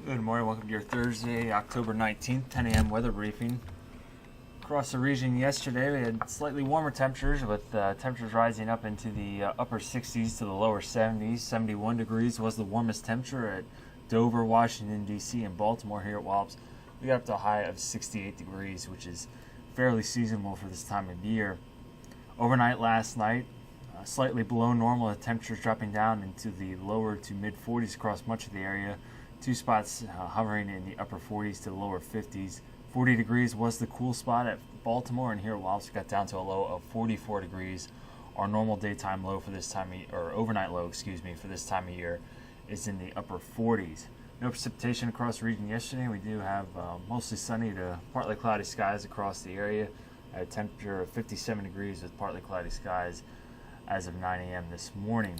Good morning, welcome to your Thursday, October 19th, 10 a.m. weather briefing. Across the region yesterday, we had slightly warmer temperatures with temperatures rising up into the upper 60s to the lower 70s. 71 degrees was the warmest temperature at Dover, Washington, D.C., and Baltimore. Here at Wallops, we got up to a high of 68 degrees, which is fairly seasonable for this time of year. Overnight last night, slightly below normal, with temperatures dropping down into the lower to mid 40s across much of the area. Two spots hovering in the upper 40s to the lower 50s. 40 degrees was the cool spot at Baltimore, and here at Wallops got down to a low of 44 degrees. Our normal daytime low for this time or overnight low, for this time of year is in the upper 40s. No precipitation across the region yesterday. We do have mostly sunny to partly cloudy skies across the area at a temperature of 57 degrees with partly cloudy skies as of 9 a.m. this morning.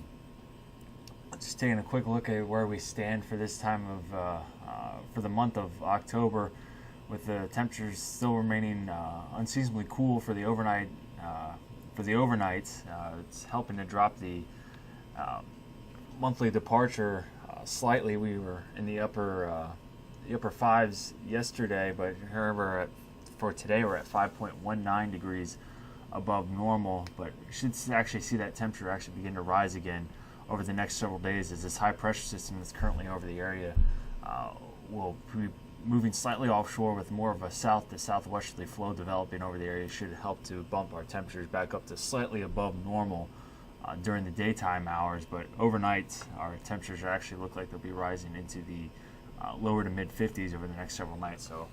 Just taking a quick look at where we stand for this time of for the month of October, with the temperatures still remaining unseasonably cool for the overnight. Overnights, it's helping to drop the monthly departure slightly. We were in the upper fives yesterday, but however, for today we're at 5.19 degrees above normal. But we should actually see that temperature actually begin to rise again over the next several days, as this high pressure system that's currently over the area will be moving slightly offshore with more of a south to southwesterly flow developing over the area. Should help to bump our temperatures back up to slightly above normal during the daytime hours, but overnight our temperatures actually look like they'll be rising into the lower to mid 50s over the next several nights. So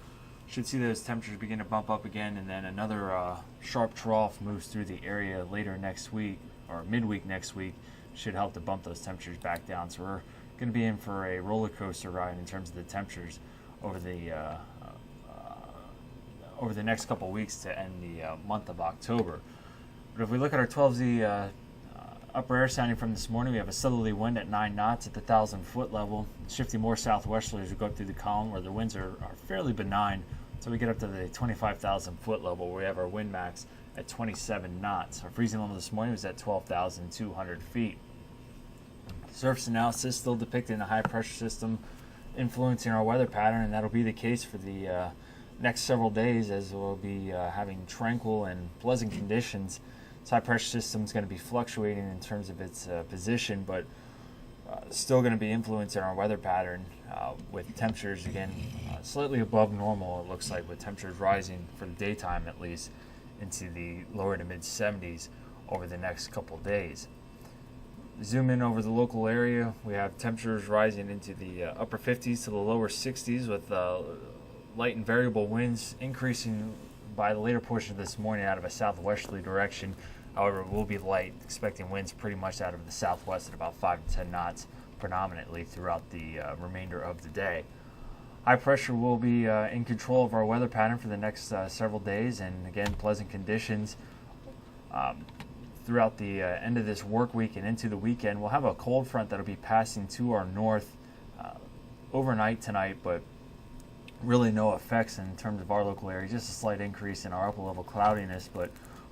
should see those temperatures begin to bump up again, and then another sharp trough moves through the area later next week or midweek next week. Should help to bump those temperatures back down. So we're going to be in for a roller coaster ride in terms of the temperatures over the next couple of weeks to end the month of October. But if we look at our 12Z upper air sounding from this morning, we have a southerly wind at 9 knots at the 1,000-foot level, shifting more southwesterly as we go up through the column, where the winds are fairly benign. So we get up to the 25,000-foot level, where we have our wind max at 27 knots. Our freezing level this morning was at 12,200 feet. Surface analysis still depicting a high pressure system influencing our weather pattern, and that'll be the case for the next several days, as we'll be having tranquil and pleasant conditions. This high pressure system is going to be fluctuating in terms of its position, but still going to be influencing our weather pattern with temperatures again slightly above normal, it looks like, with temperatures rising for the daytime at least into the lower to mid 70s over the next couple days. Zoom in over the local area, we have temperatures rising into the upper 50s to the lower 60s, with light and variable winds increasing by the later portion of this morning out of a southwesterly direction. However, it will be light, expecting winds pretty much out of the southwest at about 5 to 10 knots predominantly throughout the remainder of the day. High pressure will be in control of our weather pattern for the next several days, and again, pleasant conditions throughout the end of this work week and into the weekend. We'll have a cold front that'll be passing to our north overnight tonight, but really no effects in terms of our local area, just a slight increase in our upper level cloudiness. But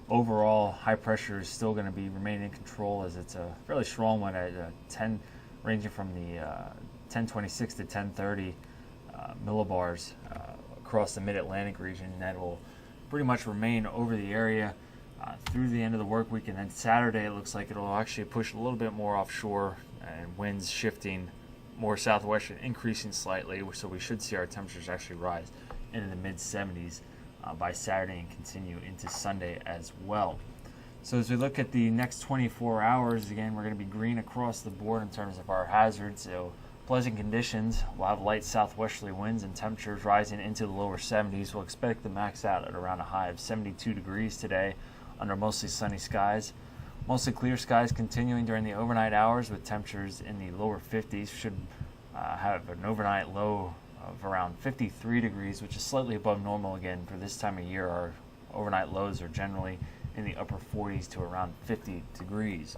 overall, high pressure is still going to be remaining in control, as it's a fairly strong one at 10, ranging from the 1026 to 1030 millibars across the mid-Atlantic region, and that will pretty much remain over the area through the end of the work week. And then Saturday, it looks like it'll actually push a little bit more offshore, and winds shifting more southwestern, increasing slightly, so we should see our temperatures actually rise into the mid-70s by Saturday and continue into Sunday as well. So as we look at the next 24 hours, again, we're going to be green across the board in terms of our hazards. So pleasant conditions. We'll have light southwesterly winds and temperatures rising into the lower 70s. We'll expect to max out at around a high of 72 degrees today under mostly sunny skies. Mostly clear skies continuing during the overnight hours, with temperatures in the lower 50s. Should have an overnight low of around 53 degrees, which is slightly above normal again for this time of year. Our overnight lows are generally in the upper 40s to around 50 degrees.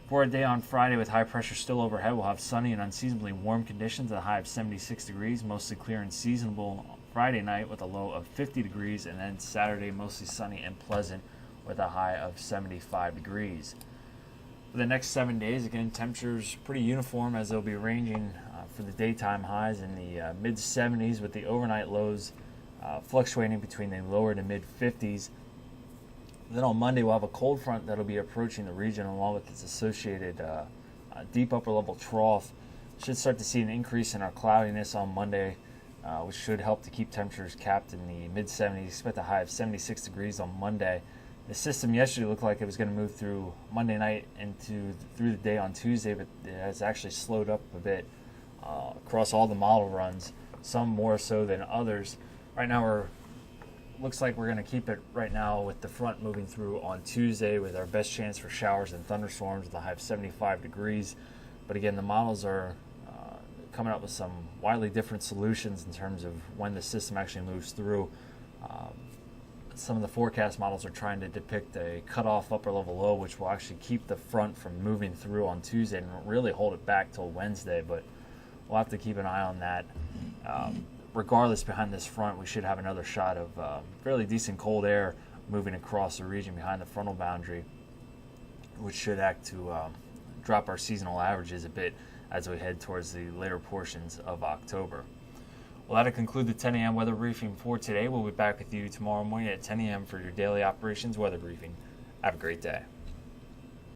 For a day on Friday with high pressure still overhead, we'll have sunny and unseasonably warm conditions at a high of 76 degrees, mostly clear and seasonable Friday night with a low of 50 degrees, and then Saturday mostly sunny and pleasant with a high of 75 degrees. For the next 7 days, again, temperatures pretty uniform, as they'll be ranging for the daytime highs in the mid 70s, with the overnight lows fluctuating between the lower to mid 50s. Then on Monday, we'll have a cold front that'll be approaching the region along with its associated deep upper level trough. Should start to see an increase in our cloudiness on Monday, which should help to keep temperatures capped in the mid 70s. Expect a high of 76 degrees on Monday. The system yesterday looked like it was going to move through Monday night through the day on Tuesday, but it has actually slowed up a bit across all the model runs, some more so than others. Right now, looks like we're going to keep it right now with the front moving through on Tuesday with our best chance for showers and thunderstorms with a high of 75 degrees. But again, the models are coming up with some widely different solutions in terms of when the system actually moves through. Some of the forecast models are trying to depict a cutoff upper level low, which will actually keep the front from moving through on Tuesday and really hold it back till Wednesday, but we'll have to keep an eye on that. Regardless, behind this front, we should have another shot of fairly decent cold air moving across the region behind the frontal boundary, which should act to drop our seasonal averages a bit as we head towards the later portions of October. Well, that'll conclude the 10 a.m. weather briefing for today. We'll be back with you tomorrow morning at 10 a.m. for your daily operations weather briefing. Have a great day.